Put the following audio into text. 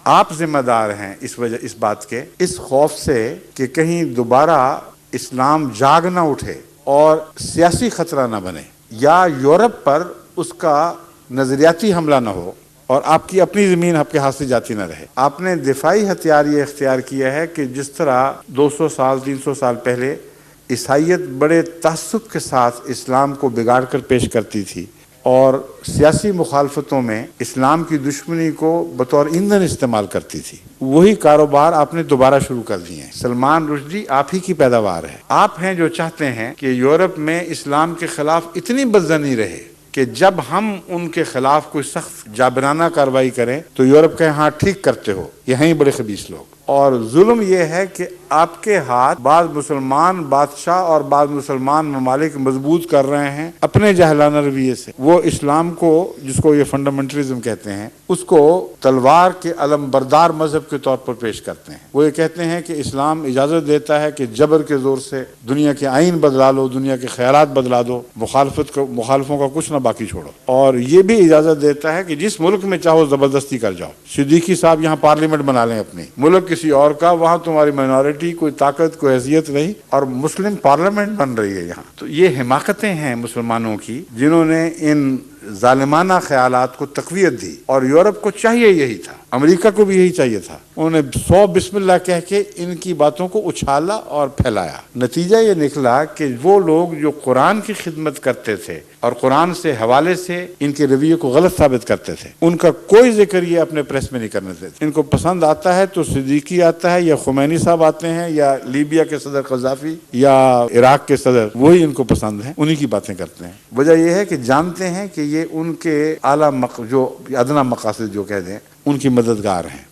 آپ ذمہ دار ہیں اس بات کے، اس خوف سے کہ کہیں دوبارہ اسلام جاگ نہ اٹھے اور سیاسی خطرہ نہ بنے، یا یورپ پر اس کا نظریاتی حملہ نہ ہو اور آپ کی اپنی زمین آپ کے ہاتھ سے جاتی نہ رہے۔ آپ نے دفاعی ہتھیار یہ اختیار کیا ہے کہ جس طرح 200 سال 300 سال پہلے عیسائیت بڑے تعصب کے ساتھ اسلام کو بگاڑ کر پیش کرتی تھی اور سیاسی مخالفتوں میں اسلام کی دشمنی کو بطور ایندھن استعمال کرتی تھی، وہی کاروبار آپ نے دوبارہ شروع کر دیے ہیں۔ سلمان رشدی آپ ہی کی پیداوار ہے۔ آپ ہیں جو چاہتے ہیں کہ یورپ میں اسلام کے خلاف اتنی بدظنی رہے کہ جب ہم ان کے خلاف کوئی سخت جابرانہ کارروائی کریں تو یورپ کہیں ہاں ٹھیک کرتے ہو، یہیں بڑے خبیث لوگ۔ اور ظلم یہ ہے کہ آپ کے ہاتھ بعض مسلمان بادشاہ اور بعض مسلمان ممالک مضبوط کر رہے ہیں اپنے جاہلانہ رویے سے۔ وہ اسلام کو، جس کو یہ فنڈامنٹلزم کہتے ہیں، اس کو تلوار کے علم بردار مذہب کے طور پر پیش کرتے ہیں۔ وہ یہ کہتے ہیں کہ اسلام اجازت دیتا ہے کہ جبر کے زور سے دنیا کے آئین بدلا لو، دنیا کے خیالات بدلا دو، مخالفوں کا کچھ نہ باقی چھوڑو، اور یہ بھی اجازت دیتا ہے کہ جس ملک میں چاہو زبردستی کر جاؤ۔ صدیقی صاحب یہاں پارلیمنٹ بنا لیں اپنی، ملک کسی اور کا، وہاں تمہاری مائنورٹی کوئی طاقت کوئی حیثیت نہیں، اور مسلم پارلیمنٹ بن رہی ہے یہاں۔ تو یہ حماقتیں ہیں مسلمانوں کی جنہوں نے ان ظالمانہ خیالات کو تقویت دی، اور یورپ کو چاہیے یہی تھا، امریکہ کو بھی یہی چاہیے تھا۔ انہوں نے 100 بسم اللہ کہہ کے ان کی باتوں کو اچھالا اور پھیلایا۔ نتیجہ یہ نکلا کہ وہ لوگ جو قرآن کی خدمت کرتے تھے اور قرآن سے حوالے سے ان کے رویے کو غلط ثابت کرتے تھے، ان کا کوئی ذکر یہ اپنے پریس میں نہیں کرنے دیتے۔ ان کو پسند آتا ہے تو صدیقی آتا ہے، یا خمینی صاحب آتے ہیں، یا لیبیا کے صدر قذافی، یا عراق کے صدر، وہی ان کو پسند ہیں، انہی کی باتیں کرتے ہیں۔ وجہ یہ ہے کہ جانتے ہیں کہ یہ ان کے اعلیٰ جو ادنیٰ مقاصد جو کہہ دیں ان کی مددگار ہیں۔